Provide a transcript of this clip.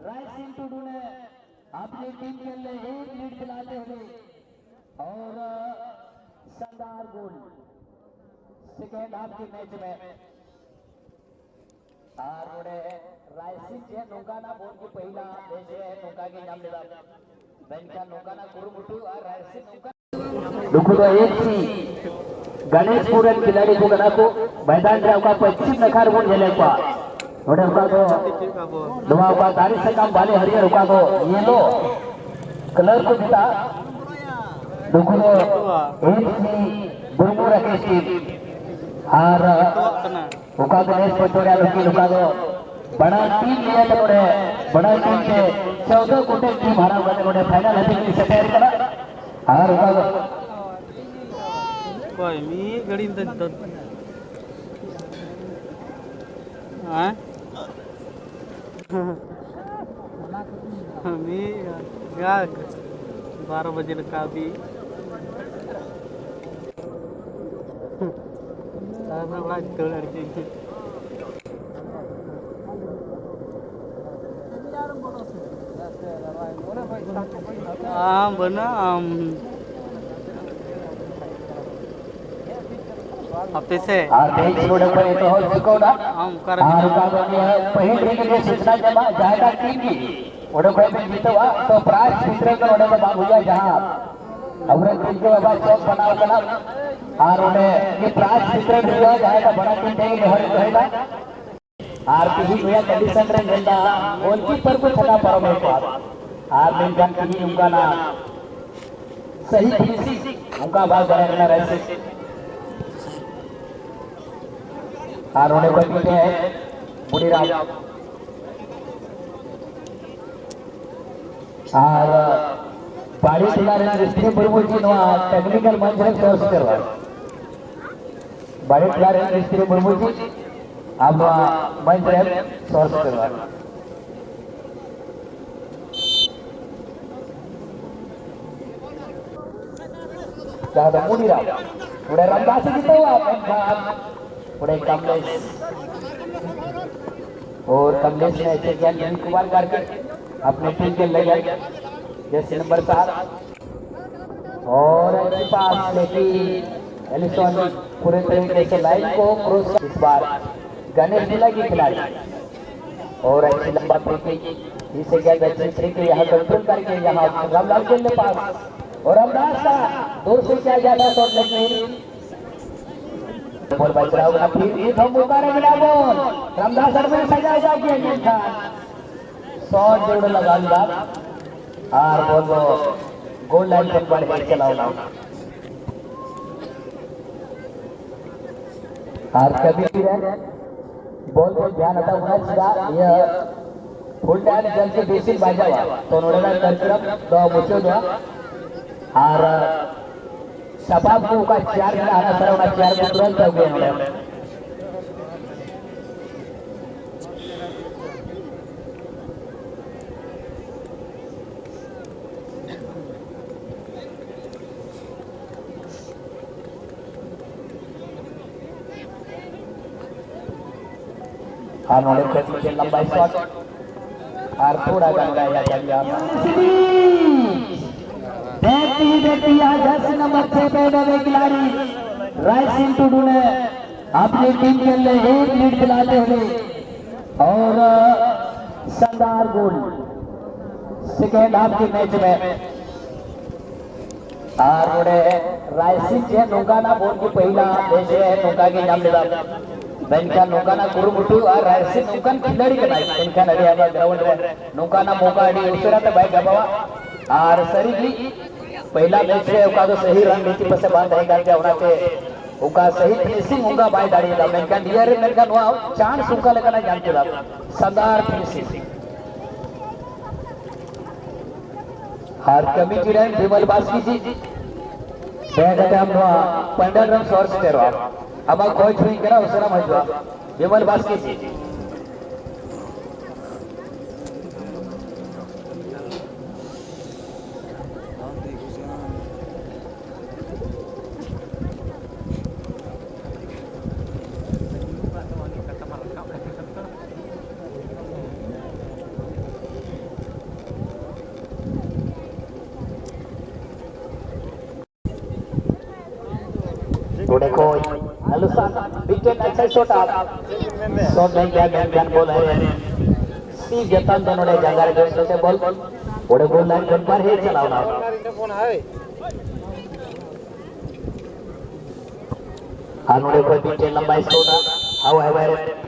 रायसिंह टुडू ने अपनी टीम के लिए एक लीड दिलाते हुए और शानदार गोल सेकेंड हाफ के मैच में रायसिंह जे नौकाना बोल की पहिला देश है नौका के नाम लेवा बैंक नौकाना कुरुमुटू और रायसिंह नौका दुखो तो एक थी गणेश पूरन खिलाड़ी को गना को मैदान में का पश्चिम नखार बोल झेले का नोड़े का तो दुआ का तारीख से काम वाले हरियर का तो येलो कलर को दिता दुखो तो एक थी बुरमु राकेश की और उका गणेश पचोड़िया लोग लुका दो बड़ा टीम लिया तो नोड़े बड़ा टीम के 14 कोटे टीम हारा हुआ तो नोड़े फाइनल हैप्पी के लिए तैयार करा और उका दो कोई मी गड़ी तो हां मी या 12 बजे का भी बड़ा तो लड़की बना अपने से देश रोड पर तो हो चुका ना हम कर पहले के लिए सूचना जमा जाएगा टीम की ओडे कोई भी जीतवा तो प्राइज वितरण का ओडे बाबू भैया जहां अवरे टीम के बाबा चौक बनाओ बना और उन्हें ये प्राइज वितरण हुआ जाएगा बड़ा टीम देंगे हर रहेगा और किसी भैया कंडीशन रे गेंदा गोलकीपर को छका पर में को और मिलकर की उनका ना सही फिनिशिंग उनका भाग बनेगा रहे और उन्हें कोई है मुनीराम और बाड़ी खिलाड़ी रिश्ते बुरमुल जी नवा टेक्निकल मंच में सोर्स करवा बाड़ी खिलाड़ी रिश्ते बुरमुल जी अब मंच में सोर्स करवा ज्यादा मुनीराम उड़े रमदास जीता हुआ उड़े कमलेश और कमलेश ने ऐसे ज्ञान नवीन कुमार करके अपने टीम के ले गए जैसे नंबर 7 और इसके पास लेकिन एलिसन पूरे तरीके से लाइन को क्रॉस इस बार गणेश जिला की खिलाड़ी और ऐसी लंबा फेंकी इसे क्या अच्छे तरीके यहाँ कंट्रोल करके यहाँ रामलाल के पास और रामदास का दूर से क्या ज्यादा शॉट लेकिन बोल बच रहा होगा फिर ये तो मौका रे मिला बोल रामदास सर में सजा जा के नहीं था शॉट जोड़ लगा लिया और बोल वो गोल लाइन पर बढ़ चलाओ ना और कभी भी बॉल को ध्यान आता होना चाहिए ये फुल टाइम जल से बेसिक बाजा हुआ तो नोड़ेला तरफ दो मुचो दो और शबाब को का 4 मिला आना सर उना 4 को तुरंत हो गए नोड़े नोड़े के पीछे लंबा शॉट और थोड़ा गंगा या देखती आज 10 नंबर 6 पे नवे खिलाड़ी रायसिंह टुडू ने अपनी टीम के लिए एक लीड दिलाते हुए और शानदार गोल सेकेंड हाफ के मैच में और रायसिंह जे नौकाना बोल की पहिला देश है नौका के नाम लेवा बैंक नौकाना कुरुमुटू और रायसिंह नौकान खिलाड़ी के नाम इनका नडी आबा ग्राउंड में नौकाना मोकाडी उसरा त बाइक आबा और सरी भी पहला मैच है उका तो सही रणनीति पर से बात है करके उनाते उका सही फिनिशिंग होगा बाय दाड़ी दा मैं का डियर मैं का नो चांस उका लगाना जानते दा शानदार फिनिशिंग हर कमिटी रन विमल बास्की जी बैठते हम नो 15 रन सोर्स करवा अब कोच नहीं करा उसरा मजवा विमल बास्की जी उड़े कोई नलुसान विकेट अच्छा शॉट नहीं क्या मैन बॉल है सी जतन जनोड़े जंगार जो से बॉल उड़े बॉल लाइन गन पर है चलाओ ना अनुड़े कोई विकेट लंबाई शॉट हाउ है